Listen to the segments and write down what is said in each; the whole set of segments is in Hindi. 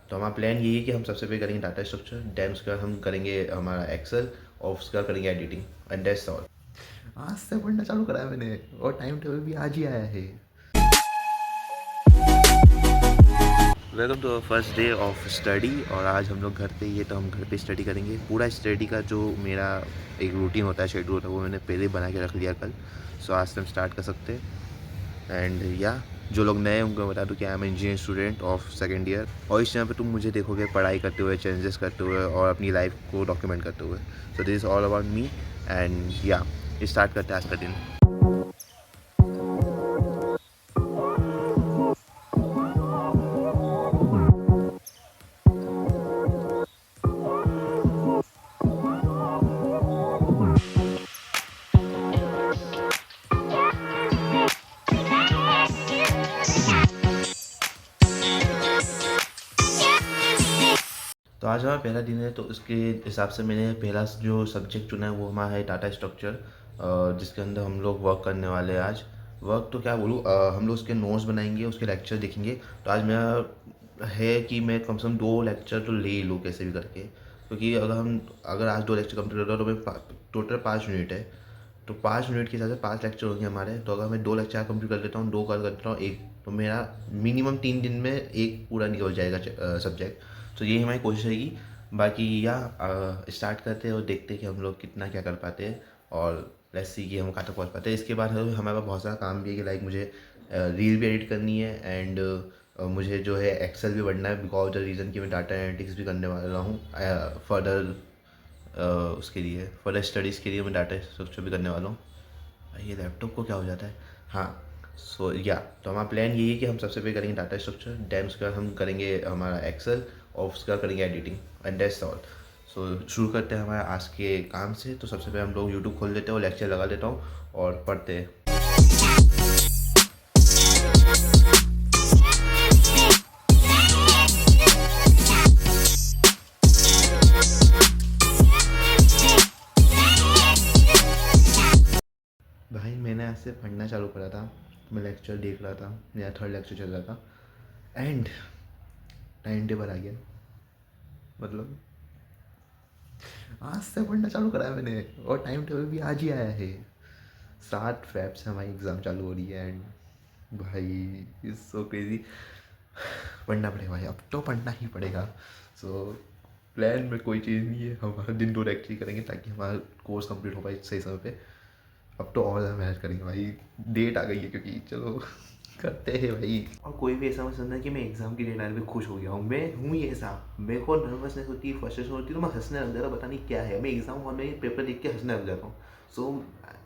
तो हमारा प्लान यही है कि हम सबसे पहले करेंगे डाटा स्ट्रक्चर, देन उसके बाद हम करेंगे हमारा एक्सेल और उसके बाद करेंगे एडिटिंग एंड दैट्स ऑल। आज से पढ़ना चालू करा है मैंने और टाइम टेबल भी आज ही आया है। Welcome to first day of study और आज हम लोग घर पे ही है तो हम घर पे स्टडी करेंगे। पूरा स्टडी का जो मेरा एक रूटीन होता है, शेड्यूल होता है, वो मैंने पहले बना के रख लिया कल। सो आज से हम स्टार्ट कर सकते हैं। एंड या जो लोग नए होंगे बता दूँ कि I am engineering student of second year और इस टाइम पे तुम मुझे देखोगे पढ़ाई करते हुए, चेंजेस करते हुए और अपनी लाइफ को डॉक्यूमेंट करते हुए। So this is all about me and या स्टार्ट करते हैं आज का दिन। तो आज हमारा पहला दिन है तो उसके हिसाब से मैंने पहला जो सब्जेक्ट चुना है वो हमारा है डाटा स्ट्रक्चर, जिसके अंदर हम लोग वर्क करने वाले हैं आज। वर्क तो क्या बोलूँ, हम लोग उसके नोट्स बनाएंगे, उसके लेक्चर देखेंगे। तो आज मेरा है कि मैं कम से कम 2 लेक्चर तो ले ही लूँ कैसे भी करके, क्योंकि अगर आज 2 लेक्चर कंप्लीट होता है तो मैं टोटल 5 यूनिट है, तो 5 मिनट के हिसाब से 5 लेक्चर होंगे हमारे। तो अगर मैं 2 लेक्चर कंप्लीट कर देता हूँ, 2 कर देता हूँ, 1, तो मेरा मिनिमम 3 दिन में 1 पूरा निकल जाएगा सब्जेक्ट। तो यही हमारी कोशिश रहेगी। बाकी या स्टार्ट करते हैं और देखते हैं कि हम लोग कितना क्या कर पाते हैं और लेट्स सी कि हम कहाँ तक पहुँच पाते हैं। इसके बाद हमारे पास बहुत सारा काम भी है कि लाइक मुझे रील भी एडिट करनी है एंड मुझे जो है एक्सेल भी बढ़ना है, बिकॉज द रीज़न कि मैं डाटा एनालिटिक्स भी करने वाला हूँ फर्दर। उसके लिए फर्दर स्टडीज़ के लिए मैं डाटा स्ट्रक्चर भी करने वाला हूँ। ये लैपटॉप को क्या हो जाता है। हाँ, सो या तो हमारा प्लान यही है कि हम सबसे पहले करेंगे डाटा स्ट्रक्चर, देन उसके बाद हम करेंगे हमारा एक्सेल और उसके बाद करेंगे एडिटिंग एंड दैट्स ऑल। सो शुरू करते हैं हमारे आज के काम से। तो सबसे पहले हम लोग यूट्यूब खोल देते हैं और लेक्चर लगा देता हूँ और पढ़ते हैं। भाई मैंने आज से पढ़ना चालू करा था, मैं लेक्चर देख रहा था, मेरा 3rd लेक्चर चल रहा था एंड टाइम टेबल आ गया। मतलब आज से पढ़ना चालू करा है मैंने और टाइम टेबल भी आज ही आया है। 7 फेब से हमारी एग्ज़ाम चालू हो रही है एंड भाई इज़ सो क्रेज़ी। पढ़ना पड़ेगा भाई, अब तो पढ़ना ही पड़ेगा। सो प्लान में कोई चीज़ नहीं है, हम हर दिन 2 लेक्चर करेंगे ताकि हमारा कोर्स कंप्लीट हो पाए सही समय पे। अब तो और ज़्यादा मेहनत करेंगे भाई, डेट आ गई है क्योंकि चलो करते हैं भाई। और कोई भी ऐसा मत समझना कि मैं एग्ज़ाम की डेट आने पे खुश हो गया हूँ। मैं हूँ ही ऐसा, मेरे को नर्वसनेस होती है, फ्रस्ट्रेशन होती है तो मैं हंसने लग जाता हूँ, पता नहीं क्या है। मैं एग्ज़ाम हॉल में पेपर देख के हंसने लग जाता हूँ। सो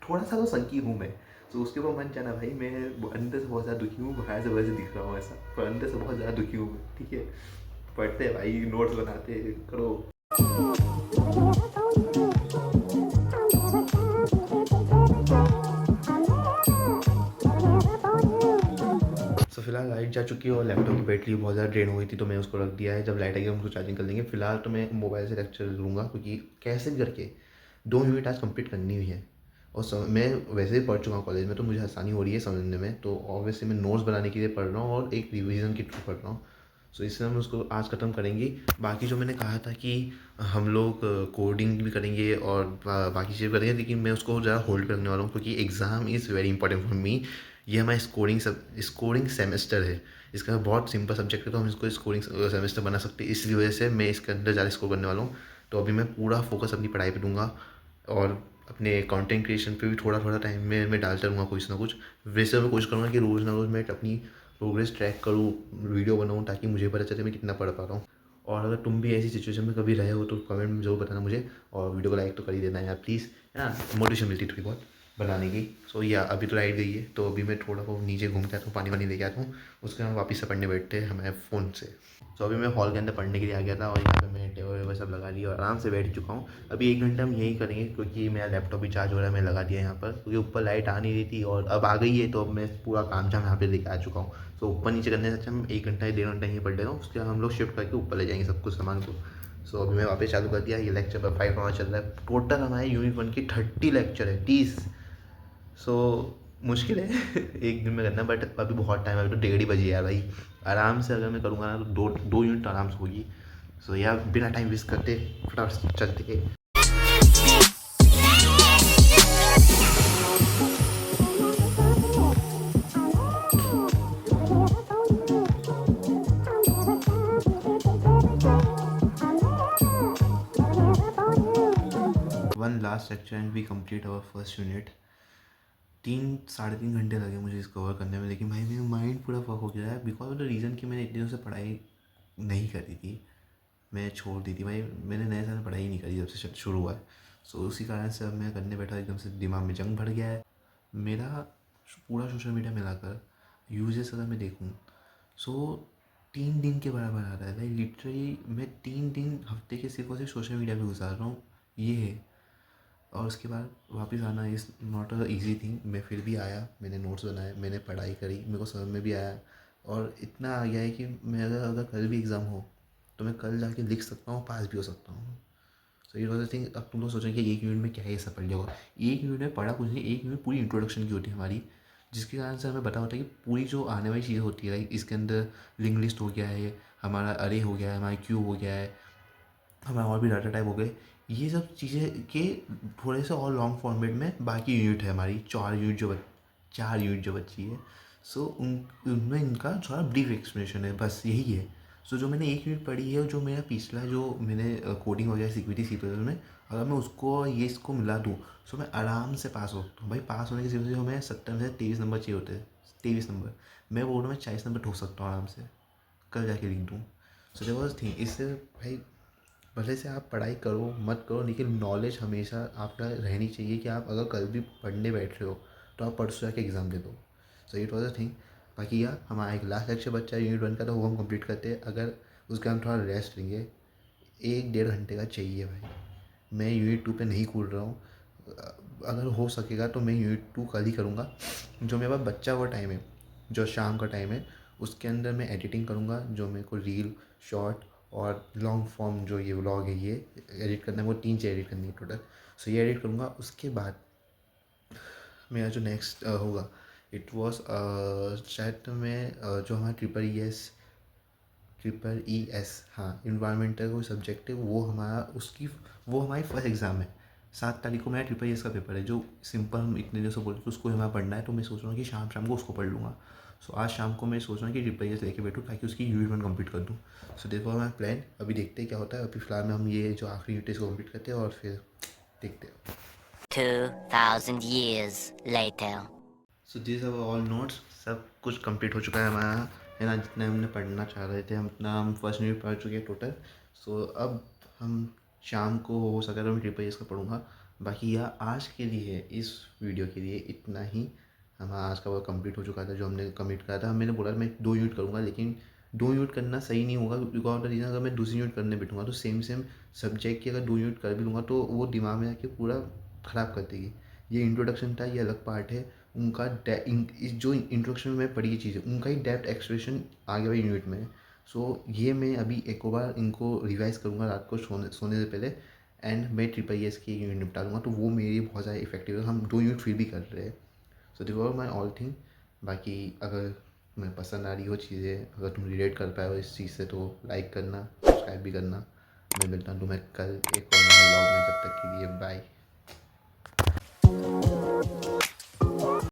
थोड़ा सा तो संकी हूँ मैं। सो उसके ऊपर मन जाना भाई, मैं अंदर से बहुत ज़्यादा दुखी हूँ, बाहर से वैसे दिख रहा हूँ ऐसा, पर अंदर से बहुत ज़्यादा दुखी हूँ मैं। ठीक है, पढ़ते हैं भाई, नोट्स बनाते करो। सो फिलहाल लाइट जा चुकी है और लैपटॉप की बैटरी बहुत ज़्यादा ड्रेन हो गई थी तो मैं उसको रख दिया है। जब लाइट आएगी हम उसको चार्जिंग कर लेंगे। फिलहाल तो मैं मोबाइल से लेक्चर लूँगा क्योंकि कैसे भी करके 2 यूनिट आज कंप्लीट करनी हुई है। और मैं वैसे ही पढ़ चुका हूँ कॉलेज में, तो मुझे आसानी हो रही है समझने में। तो ऑब्वियसली मैं नोट्स बनाने के लिए पढ़ रहा हूँ और एक रिविज़न के थ्रू पढ़ रहा हूँ। सो इससे हम उसको आज ख़त्म करेंगे। बाकी जो मैंने कहा था कि हम लोग कोडिंग भी करेंगे और बाकी चीज़ें करेंगे, लेकिन मैं उसको ज़्यादा होल्ड करने वाला हूँ क्योंकि exam is very important for me. ये हमारा स्कोरिंग सेमेस्टर है। इसका बहुत सिंपल सब्जेक्ट है तो हम इसको स्कोरिंग सेमेस्टर बना सकते हैं। इसलिए वजह से मैं इसके अंदर ज़्यादा स्कोर करने वाला हूँ। तो अभी मैं पूरा फोकस अपनी पढ़ाई पे दूंगा और अपने कंटेंट क्रिएशन पे भी थोड़ा थोड़ा टाइम में मैं डालता रहूँगा कुछ ना कुछ। वैसे मैं कोशिश करूँगा कि रोज़ ना रोज़ मैं अपनी प्रोग्रेस ट्रैक करूँ, वीडियो बनाऊँ, ताकि मुझे पता चले मैं कितना पढ़ पा रहा हूँ। और अगर तुम भी ऐसी सिचुएशन में कभी रहे हो तो कमेंट में ज़रूर बताना मुझे, और वीडियो को लाइक तो कर ही देना यार प्लीज़, है ना, मोटिवेशन मिलती है थोड़ी बहुत बनाने की। सो या अभी तो लाइट गई है तो अभी मैं थोड़ा बहुत नीचे घूम के आता हूँ, पानी वानी लेके आता हूँ, उसके बाद वापस से पढ़ने बैठते हैं हमारे फ़ोन से। सो अभी मैं हॉल के अंदर पढ़ने के लिए आ गया था और यहाँ पे मैं टेबल वेबल सब लगा लिया और आराम से बैठ चुका हूँ। अभी 1 घंटा हम यही करेंगे क्योंकि मेरा लैपटॉप भी चार्ज हो रहा है, मैं लगा दिया यहाँ पर क्योंकि ऊपर लाइट आ नहीं रही थी और अब आ गई है तो अब मैं पूरा काम झाम यहाँ पे लेके आ चुका हूँ। सो ऊपर नीचे करने से अच्छा हम 1 घंटा या 1.5 घंटा यहीं पढ़ ले रहा हूँ, उसके बाद हम लोग शिफ्ट करके ऊपर ले जाएंगे सब कुछ सामान को। सो अभी मैं वापस चालू कर दिया। ये लेक्चर पर 5 आवर चल रहा है। टोटल हमारे यूनिट 1 की 30 लेक्चर है, 30। सो मुश्किल है एक दिन में करना, बट अभी बहुत टाइम है, अभी तो 1:30 बजे यार भाई। आराम से अगर मैं करूँगा ना तो दो दो यूनिट आराम से होगी। सो यार बिना टाइम वेस्ट करते फटाफट से चलते के। One last lecture and we complete our first unit. 3 साढ़े 3 घंटे लगे मुझे इस कवर करने में, लेकिन भाई मेरा माइंड पूरा फक हो गया है बिकॉज ऑफ द रीज़न कि मैंने इतने दिनों से पढ़ाई नहीं करी थी। मैं छोड़ दी थी भाई, मैंने नए साल में पढ़ाई नहीं करी जब से शुरू हुआ है। सो उसी कारण से अब मैं करने बैठा, एकदम से दिमाग में जंग भर गया है मेरा। पूरा सोशल मीडिया मिलाकर यूजेस अगर मैं देखूँ सो 3 दिन के बराबर आ रहा है लाइक लिटरली। मैं 3 दिन हफ्ते के सिर्फ और सिर्फ सोशल मीडिया पे गुजार रहा हूँ, ये है। और उसके बाद वापस आना is not a easy thing. मैं फिर भी आया, मैंने नोट्स बनाए, मैंने पढ़ाई करी, मेरे को समझ में भी आया। और इतना आ गया है कि मैं अगर अगर कल भी एग्ज़ाम हो तो मैं कल जाके लिख सकता हूँ, पास भी हो सकता हूँ। सो ये वाला थिंग। अब तुम लोग सोचेंगे कि एक यूनिट में क्या है, ये सब पढ़ लिया होगा। एक यूनिट में पढ़ा कुछ नहीं, एक यूनिट पूरी इंट्रोडक्शन की होती है हमारी, जिसके कारण से हमें पता होता है कि पूरी जो आने वाली चीज़ें होती है लाइक इसके अंदर लिंक लिस्ट हो गया है, हमारा अरे हो गया है, हमारा क्यू हो गया है, हमारे और भी डाटा टाइप हो गए। ये सब चीज़ें के थोड़े से और लॉन्ग फॉर्मेट में बाकी यूनिट है हमारी 4 यूनिट जो बची है। सो उनमें इनका थोड़ा ब्रीफ एक्सप्लेनेशन है, बस यही है। सो जो मैंने एक यूनिट पढ़ी है, जो मेरा पिछला जो मैंने कोडिंग वगैरह सीखी थी सी प्लस में, अगर मैं उसको ये इसको मिला दूँ सो मैं आराम से पास हो सकता हूँ भाई। पास होने की सिर्फ हमें 70 में से 23 नंबर चाहिए होते हैं, 23 नंबर। मैं बोल रहा हूँ मैं 40 नंबर ठोक सकता हूँ आराम से, कल जाके लिख दूँ। So there was thing. इससे भाई भले से आप पढ़ाई करो मत करो, लेकिन नॉलेज हमेशा आपका रहनी चाहिए कि आप अगर कल भी पढ़ने बैठ रहे हो तो आप परसों जाके एग्ज़ाम दे दो। So it was a thing. बाकी यार हमारा एक लास्ट लेक्चर बच्चा यूनिट 1 का, तो वो हम कंप्लीट करते हैं। अगर उसके हम थोड़ा रेस्ट लेंगे, 1 डेढ़ घंटे का चाहिए भाई। मैं यूनिट 2 पे नहीं कूद रहा हूँ। अगर हो सकेगा तो मैं यूनिट 2 कल ही करूँगा। जो मेरे पास बच्चा हुआ टाइम है, जो शाम का टाइम है, उसके अंदर मैं एडिटिंग करूँगा। जो मेरे को रील, शॉर्ट और लॉन्ग फॉर्म जो ये व्लॉग है ये एडिट करना है, वो 3 चीज़ एडिट करनी है टोटल। सो ये एडिट करूँगा। उसके बाद मेरा जो नेक्स्ट होगा इट वॉज शायद मैं जो हमारा ट्रिपल ई एस, हाँ, इन्वायरमेंटल कोई सब्जेक्ट है वो हमारा, उसकी वो हमारी फर्स्ट एग्ज़ाम है। 7 तारीख को मेरा ट्रिपल ई एस का पेपर है, जो सिंपल हम इतने दिनों से बोलते थे उसको हमें पढ़ना है। तो मैं सोच रहा हूँ कि शाम शाम को उसको पढ़ लूँगा। सो आज शाम को मैं सोच रहा हूँ कि ट्रिपल ई एस लेके बैठूँ ताकि उसकी यूनिट 1 कंप्लीट कर दूँ। सो देखो हमारा प्लान, अभी देखते हैं क्या होता है। अभी फ़िलहाल में हम ये जो आखिरी यूनिट इसको कंप्लीट करते हैं और फिर देखते हैं। 2000 years later. So this are all notes, सब कुछ कंप्लीट हो चुका है हमारा, है ना। जितना हमने पढ़ना चाह रहे थे हम उतना हम फर्स्ट यूनिट पढ़ चुके हैं टोटल। सो अब हम शाम को हो सके तो मैं ट्रिपल एस का पढ़ूँगा। बाकी यह आज के लिए, इस वीडियो के लिए इतना ही। हमारा आज का वर्क कंप्लीट हो चुका था जो हमने कमिट करा था। मैंने बोला मैं 2 यूनिट करूँगा, लेकिन 2 यूनिट करना सही नहीं होगा बिकॉज ऑफ द रीज़न अगर मैं दूसरी यूनिट करने बैठूँगा तो सेम सेम सब्जेक्ट की अगर 2 यूनिट कर भी लूँगा तो वो दिमाग में आके पूरा ख़राब कर देगी। ये इंट्रोडक्शन था, ये अलग पार्ट है। उनका इस जो इंट्रोडक्शन में मैं पढ़ी चीज़ें, उनका ही डेप्थ एक्सप्रेशन आगे वाली यूनिट में है। सो ये मैं अभी एक बार इनको रिवाइज़ करूँगा रात को सोने से पहले, एंड मैं ट्रिपल ई एस की यूनिट निपटा लूँगा। तो वो मेरे लिए बहुत ज़्यादा इफेक्टिव है। हम 2 यूनिट फिर भी कर रहे हैं। So this were my all thing. बाकी अगर मैं पसंद आ रही हो चीज़ें, अगर तुम रिलेट कर पाए हो इस चीज़ से तो लाइक करना, सब्सक्राइब भी करना। मैं मिलता हूँ तुम्हें कल एक और नए व्लॉग में, जब तक के लिए बाय।